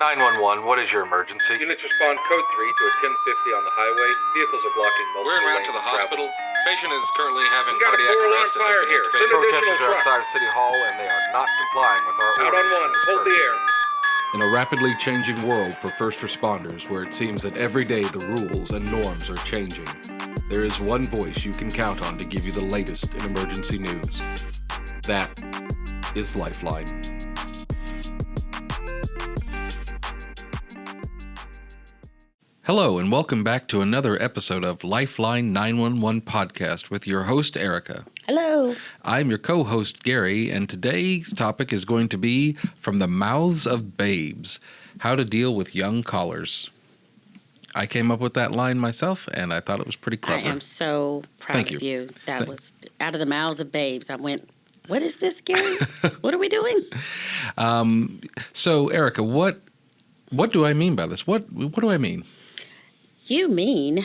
911, what is your emergency? Units respond code 3 to a 1050 on the highway. Vehicles are blocking multiple We're en route lanes to the of travel. hospital. Patient is currently having We've got a cardiac 4-alarm arrest and has fire been here. intubated. Send Protesters additional are trucks. outside City Hall and they are not complying with our Out orders on one. to Hold the disperse. air. In a rapidly changing world for first responders where it seems that every day the rules and norms are changing, there is one voice you can count on to give you the latest in emergency news. That is Lifeline. Hello, and welcome back to another episode of Lifeline 911 podcast with your host, Erica. Hello. I'm your co-host, Gary, and today's topic is going to be From the Mouths of Babes, How to Deal with Young Callers. I came up with that line myself, and I thought it was pretty clever. I am so proud of you. That was out of the mouths of babes. I went, what is this, Gary? What are we doing? So, Erica, what do I mean by this? What do I mean? You mean,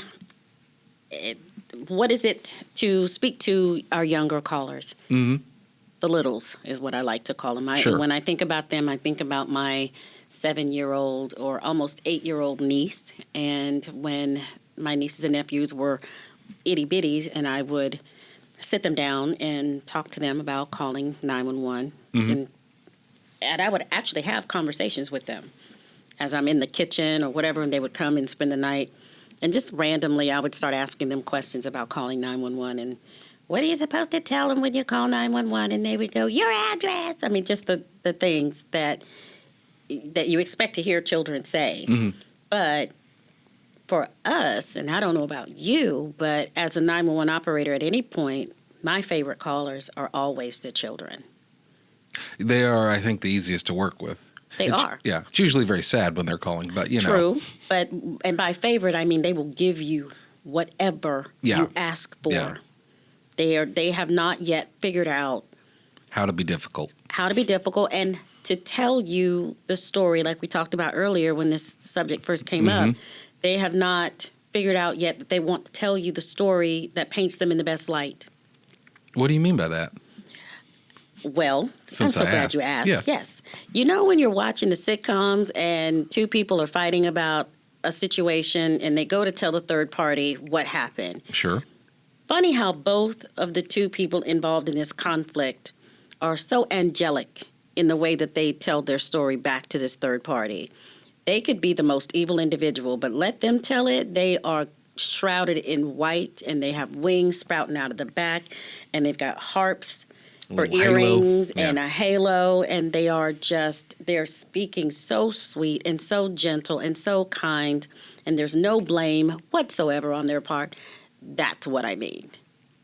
what is it to speak to our younger callers? Mm-hmm. The littles is what I like to call them. Sure. When I think about them, I think about my 7-year-old or almost 8-year-old niece. And when my nieces and nephews were itty bitties, and I would sit them down and talk to them about calling 911. Mm-hmm. And I would actually have conversations with them as I'm in the kitchen or whatever, and they would come and spend the night. And just randomly, I would start asking them questions about calling 911 and what are you supposed to tell them when you call 911? And they would go, your address. I mean, just the things that you expect to hear children say. Mm-hmm. But for us, and I don't know about you, but as a 911 operator at any point, my favorite callers are always the children. They are, I think, the easiest to work with. They are. Yeah. It's usually very sad when they're calling, but you know. True. And by favorite, I mean they will give you whatever you ask for. Yeah. They have not yet figured out how to be difficult. And to tell you the story, like we talked about earlier when this subject first came up, they have not figured out yet that they want to tell you the story that paints them in the best light. What do you mean by that? Well, I'm so glad you asked. Yes. You know when you're watching the sitcoms and two people are fighting about a situation and they go to tell the third party what happened? Sure. Funny how both of the two people involved in this conflict are so angelic in the way that they tell their story back to this third party. They could be the most evil individual, but let them tell it. They are shrouded in white and they have wings sprouting out of the back and they've got harps for earrings and a halo, and they're speaking so sweet and so gentle and so kind, and there's no blame whatsoever on their part. That's what I mean.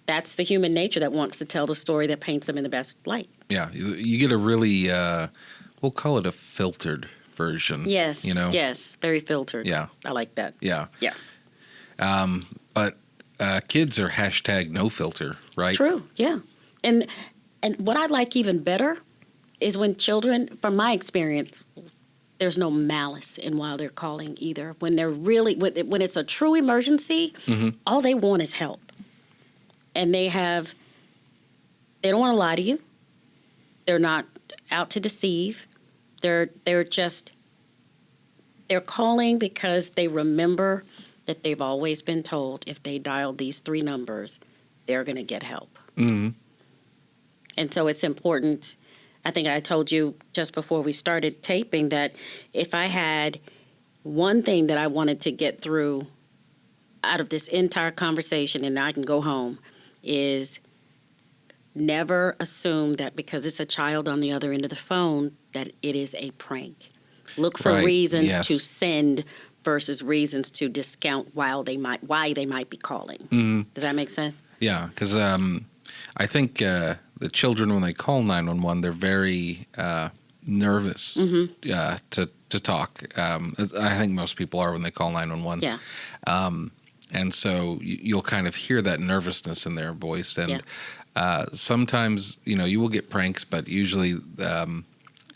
That's the human nature that wants to tell the story that paints them in the best light. Yeah, you get a really, we'll call it a filtered version. Yes, you know? Yes, very filtered. Yeah. I like that. Yeah. Yeah. But kids are hashtag no filter, right? True, yeah. And what I like even better is when children, from my experience, there's no malice in while they're calling either. When they're really, when it's a true emergency, all they want is help. And they don't want to lie to you. They're not out to deceive. They're calling because they remember that they've always been told if they dial these 3 numbers, they're going to get help. Mm-hmm. And so it's important. I think I told you just before we started taping that if I had one thing that I wanted to get through out of this entire conversation and I can go home is never assume that because it's a child on the other end of the phone that it is a prank. Look for reasons to send versus reasons to discount why they might be calling. Mm-hmm. Does that make sense? Yeah, because I think the children, when they call 911, they're very nervous to talk. I think most people are when they call 911. Yeah. And so you'll kind of hear that nervousness in their voice. And sometimes, you will get pranks, but usually,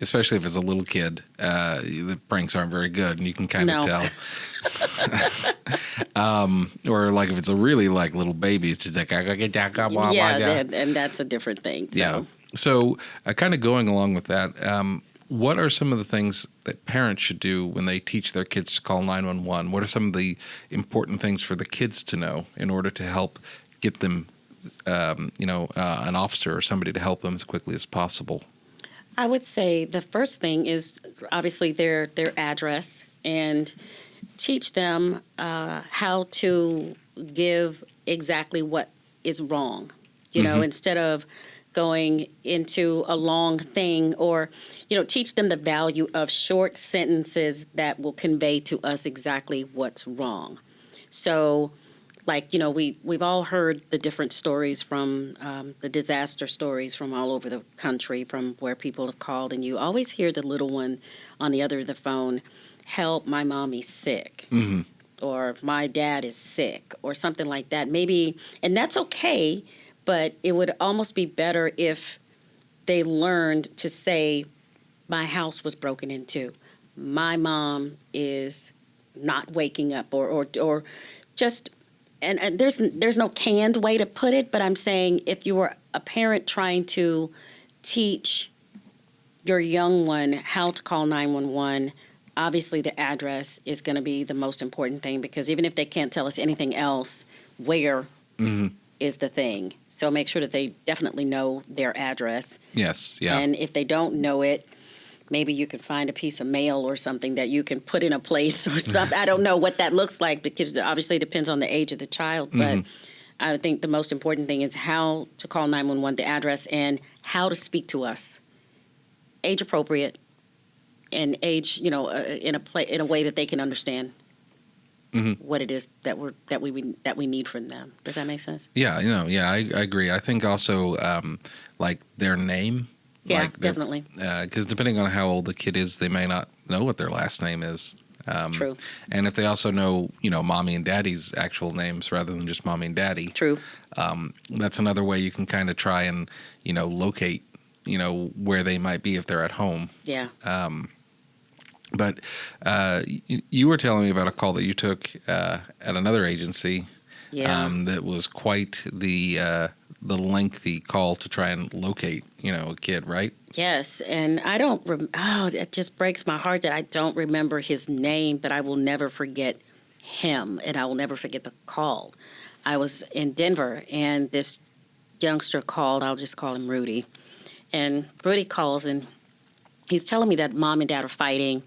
especially if it's a little kid, the pranks aren't very good, and you can kind of tell. Or like if it's a really like little baby, it's just like and that's a different thing. So. Yeah. So kind of going along with that, What are some of the things that parents should do when they teach their kids to call 911? What are some of the important things for the kids to know in order to help get them, an officer or somebody to help them as quickly as possible? I would say the first thing is obviously their address, and teach them how to give exactly what is wrong. Instead of going into a long thing, or teach them the value of short sentences that will convey to us exactly what's wrong. So, we've all heard the different stories from the disaster stories from all over the country, from where people have called, and you always hear the little one on the other end of the phone, "Help, my mommy's sick," or "My dad is sick," or something like that. Maybe, and that's okay, but it would almost be better if they learned to say, "My house was broken into. My mom is not waking up," or just, and there's no canned way to put it, but I'm saying if you were a parent trying to teach your young one how to call 911, obviously the address is going to be the most important thing, because even if they can't tell us anything else, where is the thing. So make sure that they definitely know their address. Yes, yeah. And if they don't know it, maybe you can find a piece of mail or something that you can put in a place or something. I don't know what that looks like, because obviously it depends on the age of the child. But I think the most important thing is how to call 911, the address, and how to speak to us. Age appropriate, and age, in a way that they can understand what it is that we need from them. Does that make sense? Yeah, I agree. I think also like their name. Yeah, like definitely. Because depending on how old the kid is, they may not know what their last name is. True. And if they also know, mommy and daddy's actual names rather than just mommy and daddy. True. That's another way you can kind of try and, locate, where they might be if they're at home. Yeah. But you were telling me about a call that you took at another agency. Yeah. That was quite the lengthy call to try and locate, a kid, right? Yes, and I don't. It just breaks my heart that I don't remember his name, but I will never forget him, and I will never forget the call. I was in Denver, and this youngster called. I'll just call him Rudy, and Rudy calls, and he's telling me that mom and dad are fighting.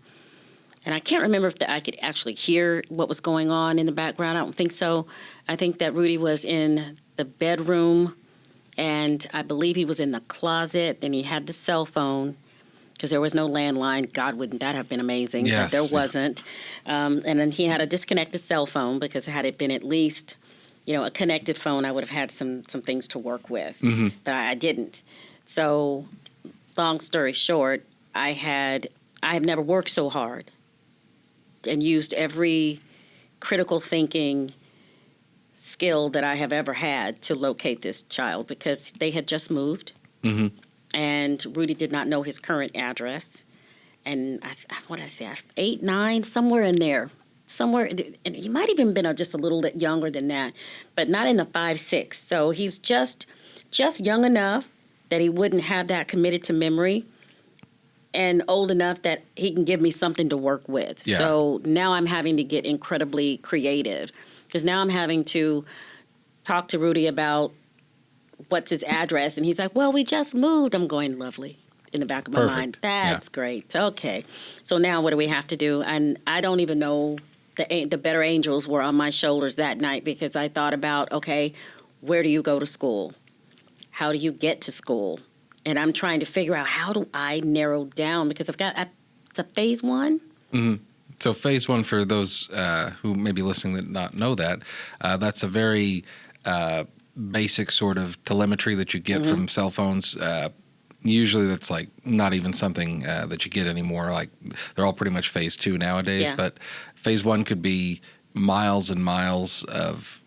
And I can't remember if I could actually hear what was going on in the background. I don't think so. I think that Rudy was in the bedroom, and I believe he was in the closet, and he had the cell phone, because there was no landline. God, wouldn't that have been amazing? Yes. But there wasn't. And then he had a disconnected cell phone, because had it been at least, a connected phone, I would have had some things to work with. But I didn't. So long story short, I have never worked so hard and used every critical thinking skill that I have ever had to locate this child, because they had just moved, and Rudy did not know his current address. And what did I say, 8, 9, somewhere in there, and he might even been just a little bit younger than that, but not in the 5, 6. So he's just young enough that he wouldn't have that committed to memory, and old enough that he can give me something to work with. Yeah. So now I'm having to get incredibly creative, because now I'm having to talk to Rudy about what's his address. And he's like, "Well, we just moved." I'm going, lovely, in the back of my Perfect. mind. That's great. Okay. So now what do we have to do? And I don't even know, the better angels were on my shoulders that night, because I thought about, okay, where do you go to school? How do you get to school? And I'm trying to figure out, how do I narrow down, because it's a phase 1. So phase 1, for those who may be listening that not know that, that's a very basic sort of telemetry that you get from cell phones. Usually that's like not even something that you get anymore. Like, they're all pretty much phase 2 nowadays. Yeah. But phase 1 could be miles and miles of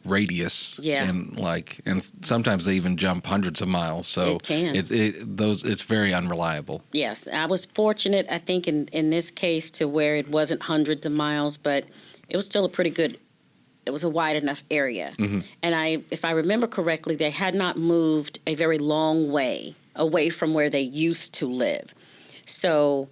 radius. Yeah. And sometimes they even jump hundreds of miles. So It can. It's very unreliable. Yes, I was fortunate, I think, in this case, to where it wasn't hundreds of miles, but it was still it was a wide enough area. And if I remember correctly, they had not moved a very long way away from where they used to live. So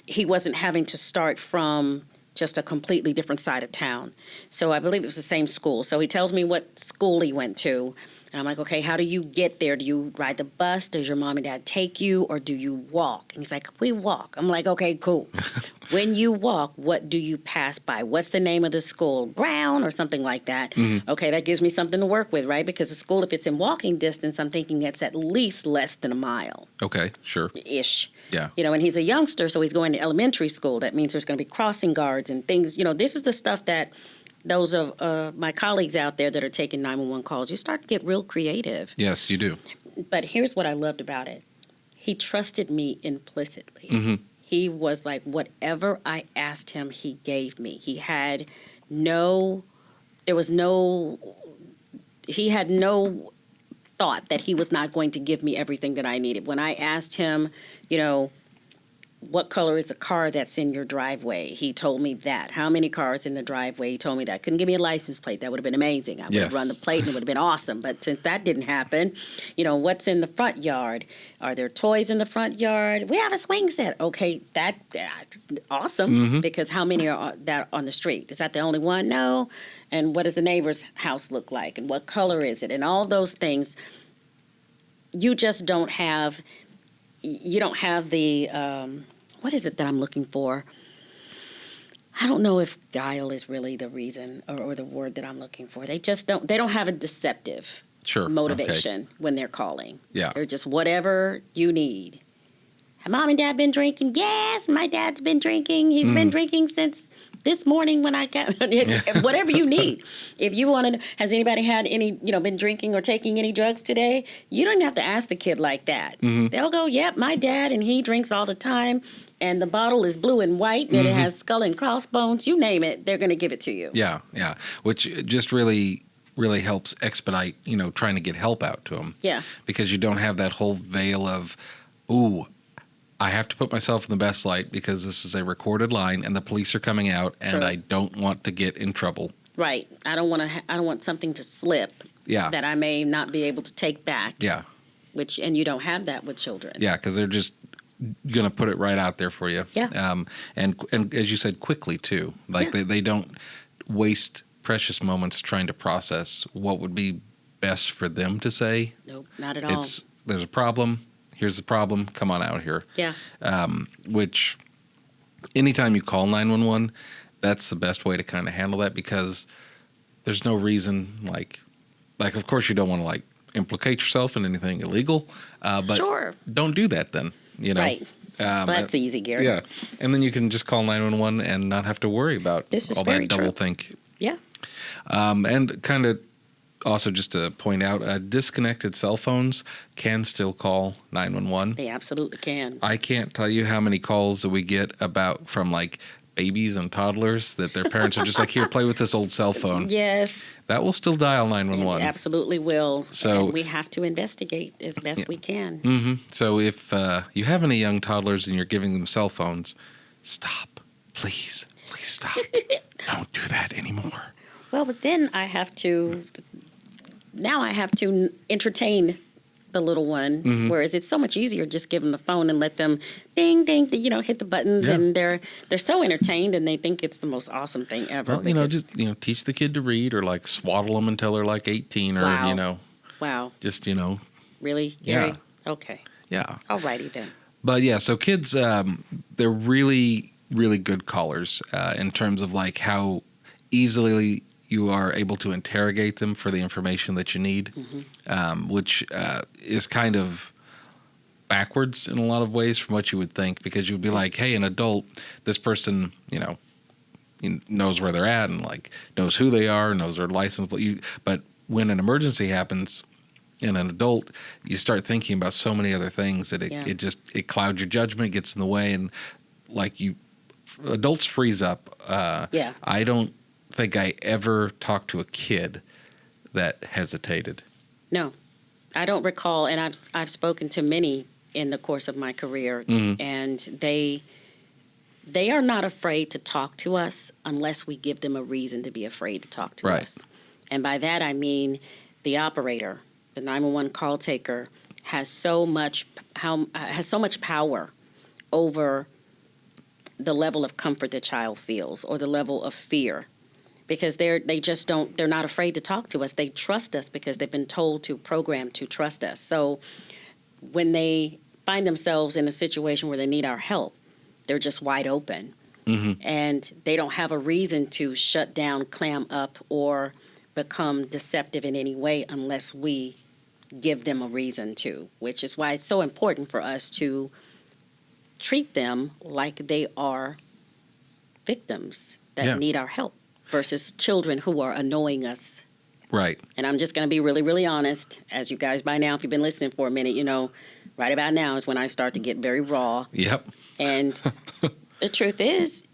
he wasn't having to start from just a completely different side of town. So I believe it was the same school. So he tells me what school he went to. And I'm like, okay, how do you get there? Do you ride the bus? Does your mom and dad take you? Or do you walk? And he's like, we walk. I'm like, okay, cool. When you walk, what do you pass by? What's the name of the school? Brown or something like that. Okay, that gives me something to work with, right? Because the school, if it's in walking distance, I'm thinking it's at least less than a mile. Okay, sure. Ish. Yeah. You know, and he's a youngster, so he's going to elementary school. That means there's going to be crossing guards and things. You know, this is the stuff that those of my colleagues out there that are taking 911 calls, you start to get real creative. Yes, you do. But here's what I loved about it. He trusted me implicitly. He was like, whatever I asked him, he gave me. He had no thought that he was not going to give me everything that I needed. When I asked him, you know, what color is the car that's in your driveway? He told me that. How many cars in the driveway? He told me that. Couldn't give me a license plate. That would have been amazing. I would have run the plate and it would have been awesome. But since that didn't happen, you know, what's in the front yard? Are there toys in the front yard? We have a swing set. Okay, that's awesome. Because how many are that on the street? Is that the only one? No. And what does the neighbor's house look like? And what color is it? And all those things, you just don't have. You don't have the, what is it that I'm looking for? I don't know if guile is really the reason or the word that I'm looking for. They don't have a deceptive motivation when they're calling. Yeah. They're just whatever you need. Have mom and dad been drinking? Yes, my dad's been drinking. He's been drinking since this morning when I got, whatever you need. If you want to, has anybody had any, you know, been drinking or taking any drugs today? You don't have to ask the kid like that. They'll go, yep, my dad, and he drinks all the time. And the bottle is blue and white, and it has skull and crossbones. You name it, they're going to give it to you. Yeah, yeah. Which just really helps expedite, you know, trying to get help out to them. Yeah. Because you don't have that whole veil of, ooh, I have to put myself in the best light because this is a recorded line and the police are coming out and I don't want to get in trouble. Right. I don't want something to slip. Yeah. That I may not be able to take back. Yeah. And you don't have that with children. Yeah, because they're just going to put it right out there for you. Yeah. And as you said, quickly too. Like they don't waste precious moments trying to process what would be best for them to say. Nope, not at all. There's a problem. Here's the problem. Come on out here. Yeah. Which anytime you call 911, that's the best way to kind of handle that because there's no reason like of course you don't want to like implicate yourself in anything illegal, but don't do that then, you know. Right. That's easy, Gary. Yeah. And then you can just call 911 and not have to worry about all that double think. Yeah. And kind of also just to point out, disconnected cell phones can still call 911. They absolutely can. I can't tell you how many calls that we get from like babies and toddlers that their parents are just like, here, play with this old cell phone. Yes. That will still dial 911. It absolutely will. So and we have to investigate as best we can. So if you have any young toddlers and you're giving them cell phones, stop. Please stop. Don't do that anymore. Well, but then I have to entertain the little one, whereas it's so much easier just give them the phone and let them ding, ding, you know, hit the buttons, and they're so entertained and they think it's the most awesome thing ever. Well, just teach the kid to read or like swaddle them until they're like 18 or Wow. Just Really, Gary? Yeah. Okay. Yeah. Alrighty then. But yeah, so kids, they're really, really good callers in terms of like how easily you are able to interrogate them for the information that you need, which is kind of backwards in a lot of ways from what you would think, because you'd be like, hey, an adult, this person, knows where they're at and like knows who they are, knows their license. But when an emergency happens in an adult, you start thinking about so many other things that it clouds your judgment, gets in the way, and like adults freeze up. I don't think I ever talked to a kid that hesitated. No, I don't recall, and I've spoken to many in the course of my career, and they are not afraid to talk to us unless we give them a reason to be afraid to talk to us. And by that I mean the operator, the 911 call taker, has so much power over the level of comfort the child feels or the level of fear, because they're not afraid to talk to us. They trust us because they've been told to program to trust us. So when they find themselves in a situation where they need our help, they're just wide open. And they don't have a reason to shut down, clam up, or become deceptive in any way unless we give them a reason to, which is why it's so important for us to treat them like they are victims that need our help versus children who are annoying us. Right. And I'm just going to be really, really honest. As you guys by now, if you've been listening for a minute, you know, right about now is when I start to get very raw. Yep. And the truth is,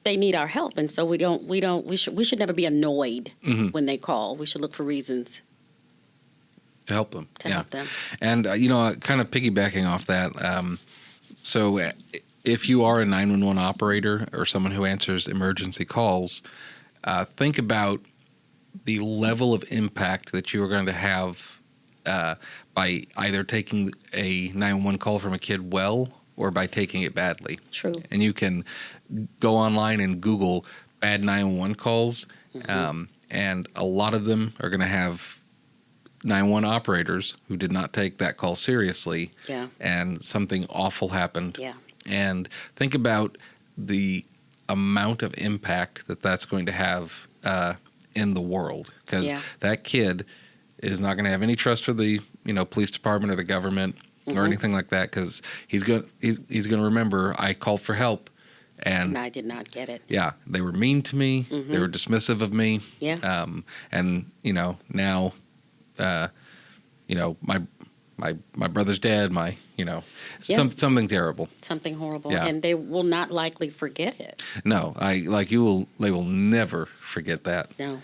they need our help, and so we should never be annoyed when they call. We should look for reasons To help them. to help them. And, kind of piggybacking off that, so if you are a 911 operator or someone who answers emergency calls, think about the level of impact that you are going to have by either taking a 911 call from a kid well or by taking it badly. True. And you can go online and Google bad 911 calls, and a lot of them are going to have 911 operators who did not take that call seriously, and something awful happened. Yeah. And think about the amount of impact that that's going to have in the world, because that kid is not going to have any trust for the police department or the government or anything like that, because he's going to remember I called for help and I did not get it. Yeah, they were mean to me. They were dismissive of me. Yeah. And now, my brother's dead. Something terrible. Something horrible. Yeah. And they will not likely forget it. No, they will never forget that. No.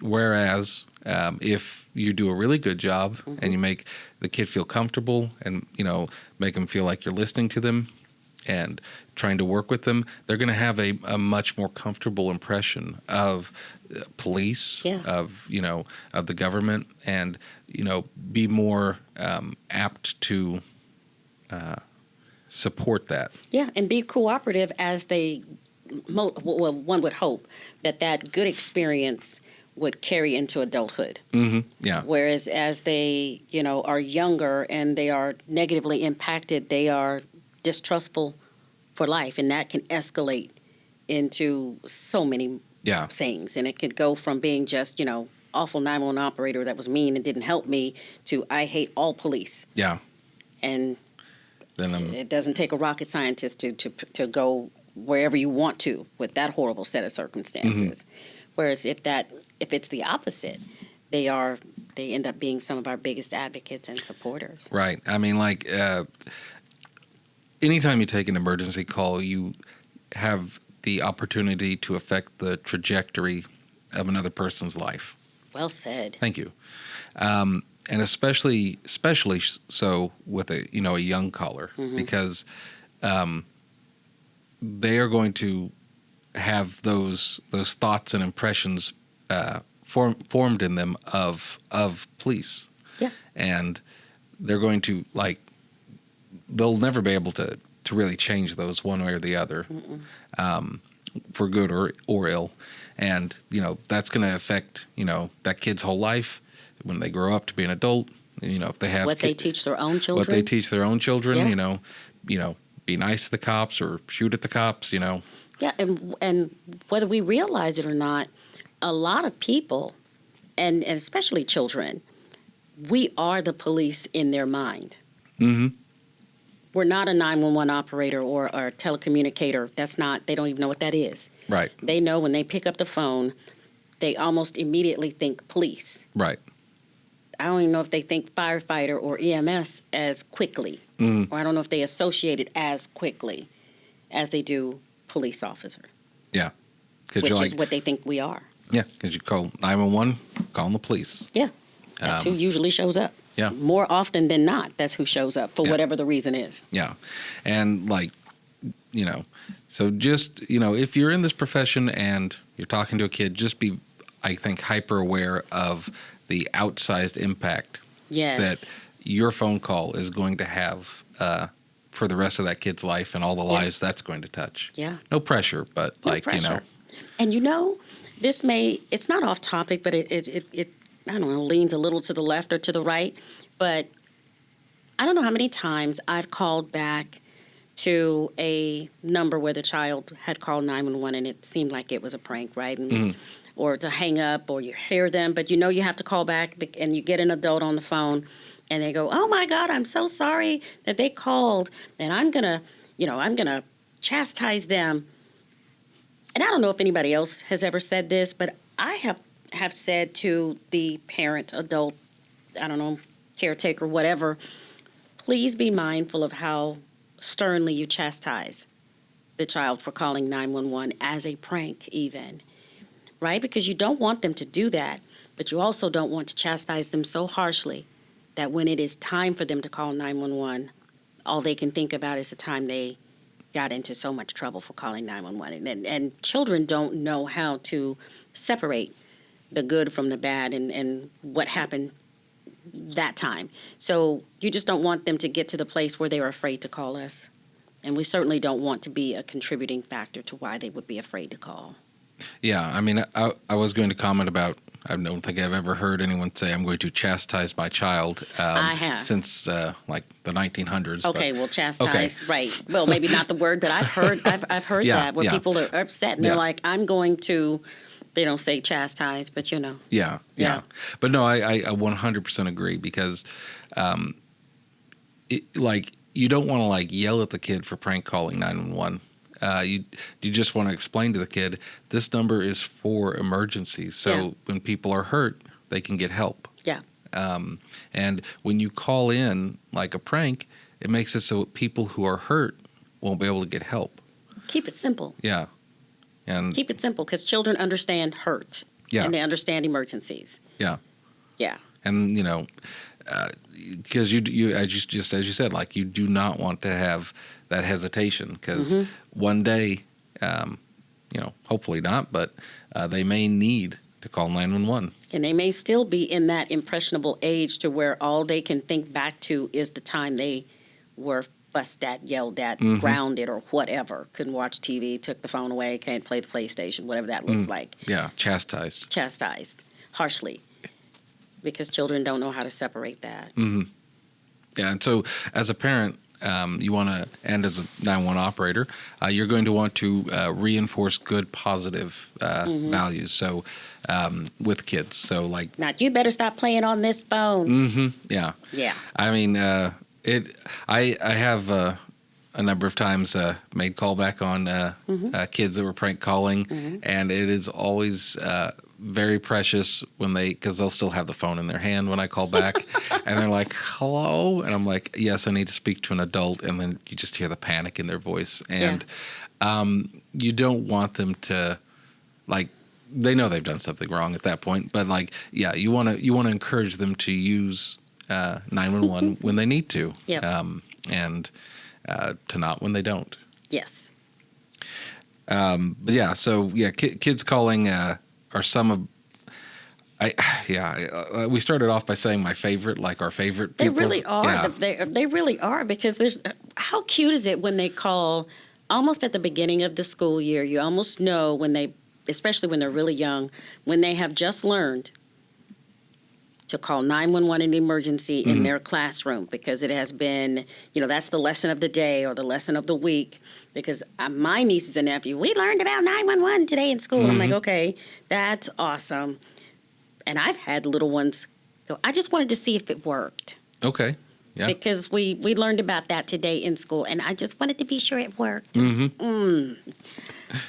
Whereas if you do a really good job and you make the kid feel comfortable and make them feel like you're listening to them and trying to work with them, they're going to have a much more comfortable impression of police, of the government, and be more apt to support that. Yeah, and be cooperative as they. Well, one would hope that good experience would carry into adulthood. Yeah. Whereas as they are younger and they are negatively impacted, they are distrustful for life, and that can escalate into so many things. And it could go from being just awful 911 operator that was mean and didn't help me to I hate all police. Yeah. And then it doesn't take a rocket scientist to go wherever you want to with that horrible set of circumstances. Whereas if it's the opposite, they end up being some of our biggest advocates and supporters. Right. I mean, anytime you take an emergency call, you have the opportunity to affect the trajectory of another person's life. Well said. Thank you. And especially so with a young caller, because they are going to have those thoughts and impressions formed in them of police. Yeah. And they're going to they'll never be able to really change those one way or the other, for good or ill. And, that's going to affect, that kid's whole life when they grow up to be an adult. If they have they teach their own children. What they teach their own children, Yeah. Be nice to the cops or shoot at the cops, Yeah, and whether we realize it or not, a lot of people, and especially children, we are the police in their mind. We're not a 911 operator or a telecommunicator. They don't even know what that is. Right. They know when they pick up the phone, they almost immediately think police. Right. I don't even know if they think firefighter or EMS as quickly, or I don't know if they associate it as quickly as they do police officer. Yeah. Which is what they think we are. Yeah, because you call 911, calling the police. Yeah. That's who usually shows up. Yeah. More often than not, that's who shows up for whatever the reason is. Yeah. And so just, if you're in this profession and you're talking to a kid, just be, I think, hyper aware of the outsized impact Yes. that your phone call is going to have for the rest of that kid's life and all the lives that's going to touch. Yeah. No pressure, but No like, pressure. And it's not off topic, but it I don't know, leans a little to the left or to the right. But I don't know how many times I've called back to a number where the child had called 911 and it seemed like it was a prank, right? And, or to hang up, or you hear them, but you have to call back, and you get an adult on the phone and they go, "Oh my God, I'm so sorry that they called, and I'm going to chastise them." And I don't know if anybody else has ever said this, but I have said to the parent, adult, I don't know, caretaker, whatever, please be mindful of how sternly you chastise the child for calling 911 as a prank even, right? Because you don't want them to do that, but you also don't want to chastise them so harshly that when it is time for them to call 911, all they can think about is the time they got into so much trouble for calling 911. And children don't know how to separate the good from the bad and what happened that time. So you just don't want them to get to the place where they're afraid to call us. And we certainly don't want to be a contributing factor to why they would be afraid to call. Yeah, I mean, I was going to comment about, I don't think I've ever heard anyone say, "I'm going to chastise my child." I have. Since like the 1900s. Okay, well, chastise, right. Well, maybe not the word, but I've heard Yeah, that where yeah. people are upset and they're like, "I'm going to," they don't say chastise, but Yeah. But no, I 100% agree, because you don't want to like yell at the kid for prank calling 911. You just want to explain to the kid, this number is for emergencies. So when people are hurt, they can get help. Yeah. And when you call in like a prank, it makes it so people who are hurt won't be able to get help. Keep it simple. Yeah. And Keep it simple, because children understand hurt. Yeah. And they understand emergencies. yeah. Yeah. And because you as you said, like, you do not want to have that hesitation, because one day, hopefully not, but they may need to call 911. And they may still be in that impressionable age to where all they can think back to is the time they were fussed at, yelled at, grounded, or whatever. Couldn't watch TV, took the phone away, can't play the PlayStation, whatever that looks like. Yeah, chastised. Chastised harshly, because children don't know how to separate that. Yeah, and so as a parent, you want to, and as a 911 operator, you're going to want to reinforce good, positive values. So with kids, so like, Now, you better stop playing on this phone. yeah, Yeah. I mean, I have a number of times made callback on kids that were prank calling, and it is always very precious because they'll still have the phone in their hand when I call back, and they're like, "Hello," and I'm like, "Yes, I need to speak to an adult," and then you just hear the panic in their voice, and you don't want them to, like, they know they've done something wrong at that point, but like, yeah, you want to encourage them to use 911 when they need to, Yep. And to not when they don't. Yes. But yeah, so yeah, kids calling are some of. We started off by saying my favorite, like our favorite They people. really are. Yeah. They really are, because how cute is it when they call almost at the beginning of the school year? You almost know especially when they're really young, when they have just learned to call 911 in emergency in their classroom, because it has been, that's the lesson of the day or the lesson of the week. Because my nieces and nephew, we learned about 911 today in school. I'm like, okay, that's awesome. And I've had little ones go, I just wanted to see if it worked. Okay. Yeah. Because we learned about that today in school, and I just wanted to be sure it worked.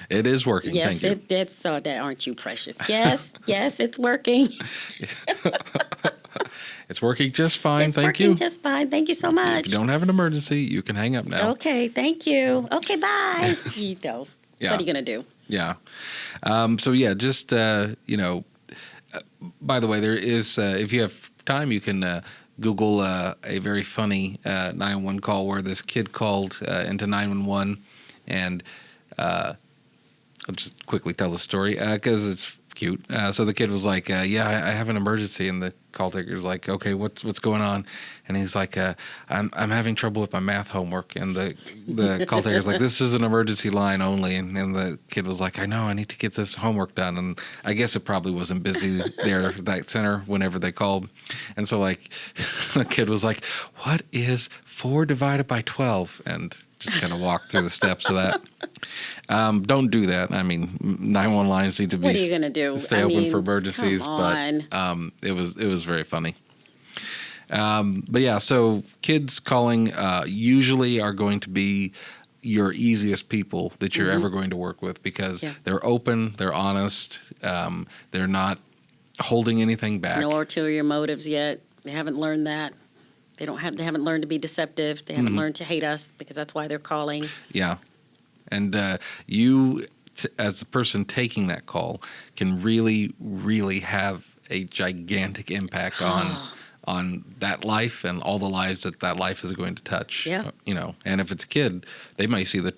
It is working. Yes, Thank you. it did. So that aren't you precious? Yes, yes, it's working. It's working just fine. It's Thank working you. just fine. Thank you so If much. you don't have an emergency, you can hang up now. Okay, thank you. Okay, bye. Yeah. What are you going to do? Yeah. So yeah, just by the way, there is if you have time, you can Google a very funny 911 call where this kid called into 911, and I'll just quickly tell the story because it's cute. So the kid was like, yeah, I have an emergency. And the call taker was like, okay, what's going on? And he's like, I'm having trouble with my math homework. And the call taker's like, this is an emergency line only. And the kid was like, I know, I need to get this homework done. And I guess it probably wasn't busy there, that center, whenever they called. And so like the kid was like, what is 4 divided by 12? And just kind of walk through the steps of that. Don't do that. I mean, 911 lines need to be What are you gonna do? stay open for emergencies, come on. but it was very funny. But yeah, so kids calling usually are going to be your easiest people that you're ever going to work with because they're open, they're honest, they're not holding anything back. No ulterior motives yet. They haven't learned that. They haven't learned to be deceptive. They haven't learned to hate us because that's why they're calling. Yeah. And you, as the person taking that call, can really, really have a gigantic impact on that life and all the lives that life is going to touch. Yeah. You know, and if it's a kid, they might see the,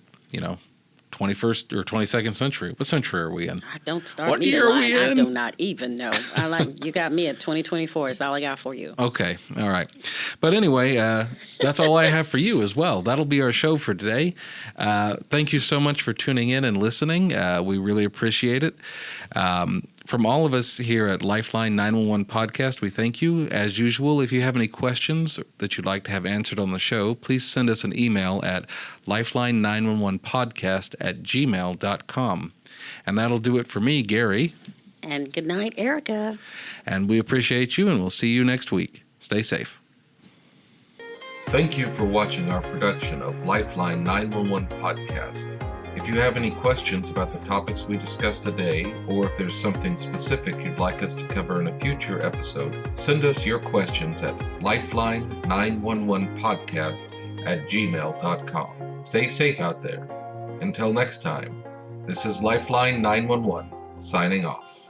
21st or 22nd century. What century are we in? Don't start What me year to are lie. we I in? do not even know. You got me at 2024. Is all I got for you. Okay. All right. But anyway, that's all I have for you as well. That'll be our show for today. Thank you so much for tuning in and listening. We really appreciate it. From all of us here at Lifeline 911 Podcast, we thank you. As usual, if you have any questions that you'd like to have answered on the show, please send us an email at lifeline911podcast@gmail.com. And that'll do it for me, Gary. And good night, Erica. And we appreciate you, and we'll see you next week. Stay safe. Thank you for watching our production of Lifeline 911 Podcast. If you have any questions about the topics we discussed today, or if there's something specific you'd like us to cover in a future episode, send us your questions at lifeline911podcast@gmail.com. Stay safe out there. Until next time, this is Lifeline 911 signing off.